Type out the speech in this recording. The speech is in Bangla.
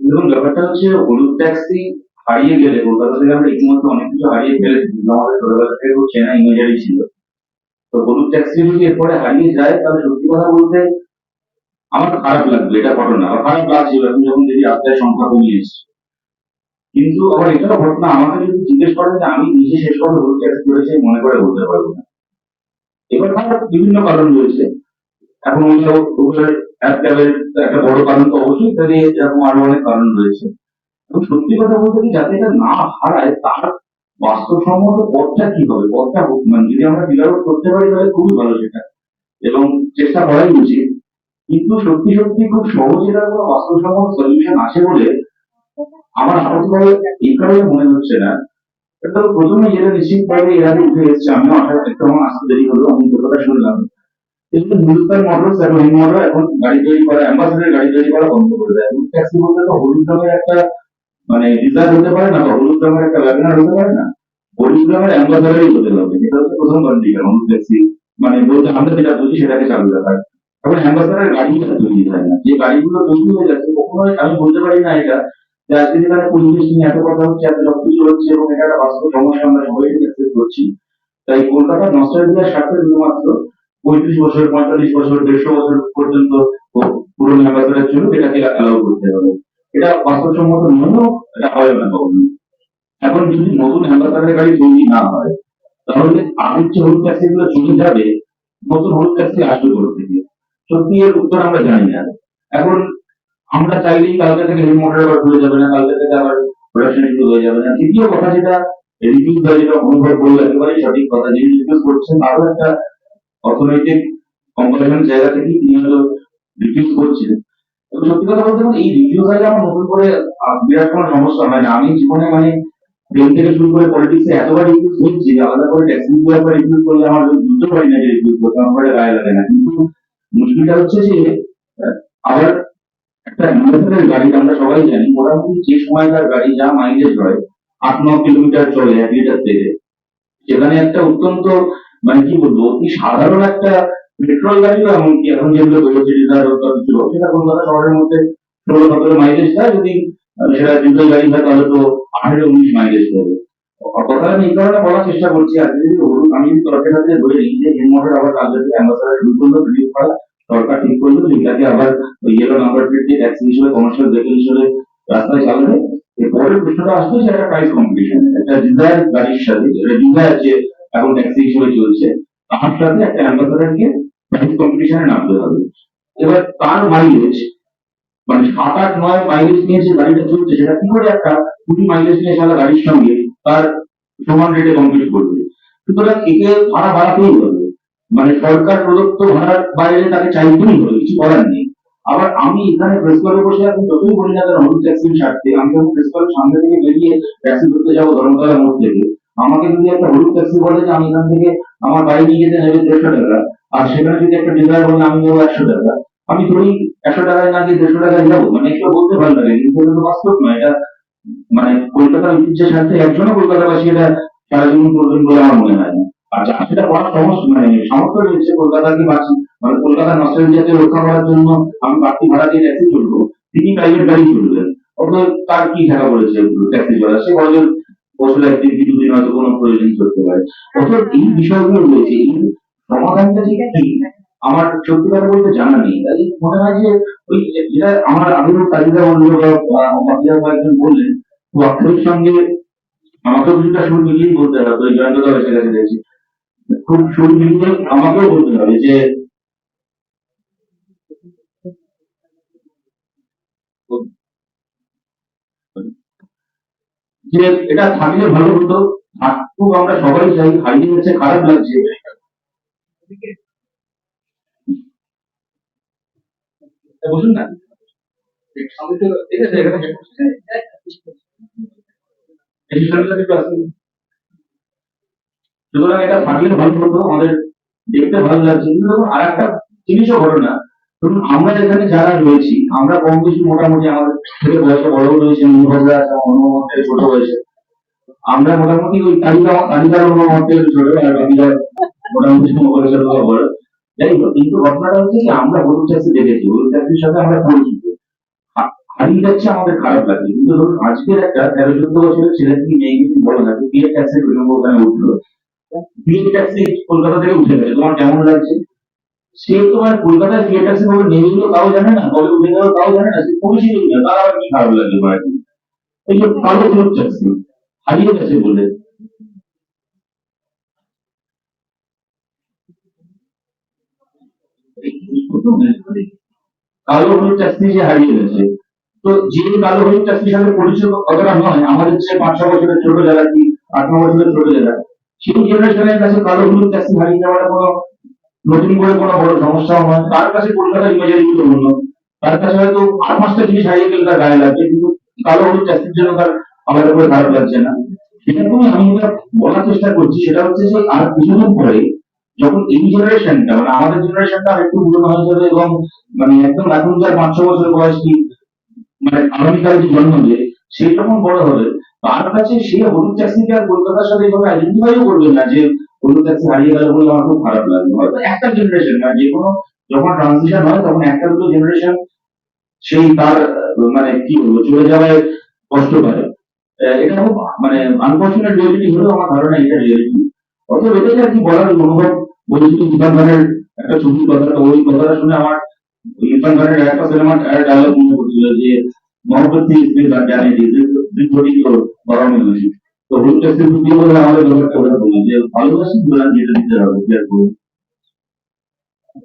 দেখুন ব্যাপারটা হচ্ছে হলুদ ট্যাক্সি হারিয়ে গেলে কলকাতা থেকে আমরা ইতিমধ্যে অনেক কিছু হারিয়ে ফেলেছি, কিন্তু আমাদের ছোটবেলা থেকে খুব চেনা ইমেজারি ছিল। তো হলুদ ট্যাক্সি যদি এরপরে হারিয়ে যায় তাহলে সত্যি কথা বলতে আমার খারাপ লাগবে, এটা ঘটনা আর খারাপ লাগছিল এখন যখন দেখি রাস্তায় সংখ্যা কমে এসছে। কিন্তু আবার এটাও ঘটনা, আমাকে যদি জিজ্ঞেস করেন যে আমি নিজে শেষ করে হলুদ ট্যাক্সি করেছি মনে করে বলতে পারবো না। এবার তার বিভিন্ন কারণ রয়েছে। এখন উবের অ্যাপ ট্যাবের একটা বড় কারণ তো অবশ্যই, তাহলে এরকম আরো অনেক কারণ রয়েছে। এবং সত্যি কথা বলতে কি, যাতে এটা না হারায় তার বাস্তবসম্মত পথটা কি হবে, পথটা মানে যদি আমরা ফিগার আউট করতে পারি তাহলে খুবই ভালো সেটা, এবং চেষ্টা করাই উচিত। কিন্তু সত্যি সত্যি খুব সহজে এটার কোনো বাস্তবসম্মত সলিউশন আছে বলে আমার আপাতভাবে এই কারণে মনে হচ্ছে না। এটা তো প্রথমে যেটা নিশ্চিতভাবে এর আগে উঠে এসেছে, আমিও আশা একটু আমার আসতে দেরি হলো, আমি কথাটা শুনলাম। কিন্তু হিন্দুস্তান মোটরস এবং হিমোরা এখন গাড়ি তৈরি করা, অ্যাম্বাসেডার গাড়ি তৈরি করা বন্ধ করে দেয়। হলুদ ট্যাক্সি বলতে তো হলুদ রঙের একটা মানে ডিজাইন হতে পারে না, বা হলুদ রঙের একটা ওয়াগনার হতে পারে না, হলুদ রঙের অ্যাম্বাসেডারই হতে হবে। এটা হচ্ছে প্রথম কন্ডিশন হলুদ ট্যাক্সি, মানে বলতে আমরা যেটা বুঝি সেটাকে চালু রাখার। এখন অ্যাম্বাসেডার গাড়িটা তৈরি হয় না, যে গাড়িগুলো তৈরি হয়ে যাচ্ছে কখনোই আমি বলতে পারি না এটা যে আজকে যেখানে পরিবেশ নিয়ে এত কথা হচ্ছে, এত সবকিছু হচ্ছে এবং এটা একটা বাস্তব সমস্যা আমরা সবাই অ্যাকসেপ্ট করছি। তাই কলকাতার নস্টালজিয়ার স্বার্থে শুধুমাত্র 35 বছর, 45 বছর, 150 বছর পর্যন্ত পুরনো অ্যাম্বাসেডার জন্য এটাকে অ্যালাউ করতে হবে। এটা বাস্তবসম্মত নয়, এটা হবে না কখনো। এখন যদি নতুন অ্যাম্বাসেডার গাড়ি তৈরি না হয় তাহলে আগের যে হলুদ ট্যাক্সি গুলো চলে যাবে, নতুন হলুদ ট্যাক্সি আসবে কোথা থেকে? সত্যি এর উত্তর আমরা জানি না। এখন আমরা চাইলেই কালকে থেকে রেল মোটর আবার খুলে যাবে না, কালকে থেকে আবার প্রোডাকশন শুরু হয়ে যাবে না। তৃতীয় কথা যেটা রিভিউজ বা যেটা অনুভব করলো একেবারে সঠিক কথা, যিনি রিভিউজ করছেন তারও একটা অর্থনৈতিক কম্পারিজন জায়গা থেকে তিনি হয়তো রিভিউজ করছেন। এবং সত্যি কথা বলতে গেলে এই রিভিউজ আগে আমার নতুন করে বিরাট কোনো সমস্যা হয় না। আমি জীবনে মানে ট্রেন থেকে শুরু করে পলিটিক্সে এতবার রিভিউজ হয়েছি, আলাদা করে ট্যাক্সি একবার রিভিউজ করলে আমার বুঝতে পারি না যে রিভিউজ করতে আমার করে গায়ে লাগে না। কিন্তু মুশকিলটা হচ্ছে যে আবার একটা অ্যাম্বাসেডার গাড়ি আমরা সবাই জানি মোটামুটি যে সময়কার গাড়ি যা মাইলেজ হয় 8-9 কিলোমিটার চলে 1 লিটার তেলে, সেখানে একটা অত্যন্ত মানে কি বলবো অতি সাধারণ একটা পেট্রোল গাড়িও এমনকি এখন যেগুলো বেরোচ্ছে ডিজার কিছু সেটা কলকাতা শহরের মধ্যে 16-17 মাইলেজ দেয়, যদি সেটা ডিজেল গাড়ি হয় তাহলে তো 18-19 মাইলেজ দেবে। কথা আমি এই কারণে বলার চেষ্টা করছি, আজকে যদি আমি যদি তরফের কাছে ধরে নিই যে হিম মোটর আবার কালকে থেকে অ্যাম্বাসেডার শুরু করলো রিলিজ করা, সরকার ঠিক করলো যে এটাকে আবার ওই ইয়েলো নাম্বার প্লেট দিয়ে ট্যাক্সি হিসেবে কমার্শিয়াল ভেহিকল হিসেবে রাস্তায় চালাবে। এরপরের প্রশ্নটা আসছে যে একটা প্রাইস কম্পিটিশন, একটা ডিজায়ার গাড়ির সাথে ডিজায়ার যে এখন ট্যাক্সি হিসেবে চলছে তার সাথে একটা অ্যাম্বাসেডারকে প্রাইস কম্পিটিশনে নামতে হবে। এবার তার মাইলেজ মানে 7-8-9 মাইলেজ নিয়ে যে গাড়িটা চলছে সেটা কি করে একটা 20 মাইলেজ নিয়ে চলা গাড়ির সঙ্গে তার সমান রেটে কম্পিট করবে? সুতরাং একে ভাড়া বাড়াতেই হবে, মানে সরকার প্রদত্ত ভাড়ার বাইরে তাকে চাইতেই হবে, কিছু করার নেই। আবার আমি এখানে প্রেস ক্লাবে বসে আপনি যতই বলি না কেন হলুদ ট্যাক্সির স্বার্থে, আমি যখন প্রেস ক্লাবের সামনে থেকে বেরিয়ে ট্যাক্সি ধরতে যাবো ধর্মতলা মোড় থেকে, আমাকে যদি একটা হলুদ ট্যাক্সি বলে যে আমি এখান থেকে আমার বাড়ি নিয়ে যেতে নেবে 150 টাকা, আর সেখানে যদি একটা ডিজায়ার বলে আমি নেবো 100 টাকা, আমি ধরি 100 টাকায় না গিয়ে 150 টাকায় যাবো। মানে এগুলো বলতে ভালো লাগে কিন্তু এটা তো বাস্তব নয়। এটা মানে কলকাতার ঐতিহ্যের স্বার্থে একজনও কলকাতাবাসী এটা সারা জীবন করবেন বলে আমার মনে হয় না। আর যার সেটা করার সমস্যা মানে সামর্থ্য রয়েছে কলকাতাকে মানে কলকাতার নস্টালজিয়াকে রক্ষা করার জন্য আমি বাড়তি ভাড়া দিয়ে ট্যাক্সি চলবো, তিনি প্রাইভেট গাড়ি চলবেন। অথচ তার কি ঢাকা পড়েছে ট্যাক্সি চলা, সে বছর বছর একদিন কি দুদিন হয়তো কোনো প্রয়োজন করতে পারে। অথচ এই বিষয়গুলো রয়েছে, এই সমাধানটা যে কি আমার সত্যি কথা বলতে জানা নেই। তাই মনে হয় যে ওই যেটা আমার আগের তালিকা বললো বা কয়েকজন বললেন ওয়াক্যের সঙ্গে আমাকেও কিছুটা সুর মিলিয়েই বলতে হবে। ওই জয়ন্তদা এসে গেছে দেখছি, খুব সুর মিলিয়ে আমাকেও বলতে হবে যে যে এটা থাকলে ভালো হতো, থাকুক আমরা সবাই চাই, হারিয়ে গেছে খারাপ লাগছে। বসুন না, ঠিক আছে এখানে সুতরাং এটা থাকলে ভালো হতো, আমাদের দেখতে ভালো লাগছে। কিন্তু আর একটা জিনিসও ঘটনা, ধরুন আমরা এখানে যারা রয়েছি আমরা কম বেশি মোটামুটি আমাদের থেকে বয়সে বড় রয়েছে, মনোভাবরা আছে অনুভব থেকে ছোট বয়সে, আমরা মোটামুটি ওই তালিকার অনুভব থেকে ছোট, আর বাকিরা মোটামুটি বয়সের কথা বলে। যাই হোক, কিন্তু ঘটনাটা হচ্ছে কি আমরা হলুদ ট্যাক্সি দেখেছি, হলুদ ট্যাক্সির সাথে আমরা পরিচিত। হারিয়ে যাচ্ছে আমাদের খারাপ লাগে, কিন্তু ধরুন আজকের একটা 13-14 বছরের ছেলে কি মেয়ে কিছু বলো না, বিয়ে ট্যাক্সের বিলম্ব ওখানে উঠলো, বিয়ে ট্যাক্সি কলকাতা থেকে উঠে গেছে, তোমার কেমন লাগছে? সে তোমার কলকাতায় বিয়ে ট্যাক্সি খবর নেমে গেলো তাও জানে না, কবে উঠে গেল তাও জানে না, সে পরিচিত না, তার আবার কি খারাপ লাগবে বলে? এই যে কালো হলুদ ট্যাক্সি হারিয়ে গেছে বলে, কালো হলুদ ট্যাক্সি যে হারিয়ে গেছে, তো যে কালো হলুদ ট্যাক্সির সাথে পরিচয় অতটা নয়, আমাদের যে 5-6 বছরের ছোট যারা কি 8-9 বছরের ছোট যারা, সেই জেনারেশনের কাছে কালো হলুদ ট্যাক্সি হারিয়ে যাওয়াটা কোনো নতুন করে কোনো বড় সমস্যাও নয়। তার কাছে কলকাতার ইমেজারি গুলো অন্য, তার কাছে হয়তো আর 5টা জিনিস হারিয়ে গেলে তার গায়ে লাগছে, কিন্তু কালো হলুদ ট্যাক্সির জন্য তার আলাদা করে খারাপ লাগছে না। সেরকমই আমি যেটা বলার চেষ্টা করছি সেটা হচ্ছে যে আর কিছুদিন পরে যখন এই জেনারেশনটা মানে আমাদের জেনারেশনটা একটু পুরোনো হয়ে যাবে, এবং মানে একদম এখন যার 5-6 বছর বয়স কি মানে আগামীকালে যে জন্মবে, সে যখন বড় হবে, তার কাছে সে হলুদ ট্যাক্সিকে আর কলকাতার সাথে এভাবে আইডেন্টিফাইও করবে না যে হলুদ ট্যাক্সি হারিয়ে গেল বলে আমার খুব খারাপ লাগবে। হয়তো একটা জেনারেশন মানে যে কোনো, যখন ট্রানজিশন হয় তখন একটা দুটো জেনারেশন সেই তার মানে কি বলবো চলে যাওয়ায় কষ্ট পায়। এটা খুব মানে আনফর্চুনেট রিয়েলিটি হলেও আমার ধারণা এটা রিয়েলিটি। অতএব এটাই আর কি বলার অনুভব। বলেছিল ইরফান খানের একটা ছবির কথাটা, ওই কথাটা শুনে আমার ইরফান খানের একটা সিনেমার ডায়লগ মনে পড়ছিল যে मोहब्बत थी इसमें जाने दी जिंदगी को बड़ा में हुई। তো হলুদ ট্যাক্সি দিয়ে বলে আমাদের ব্যাপারটা ওরা বলে যে ভালোবাসি বলে যেটা দিতে হবে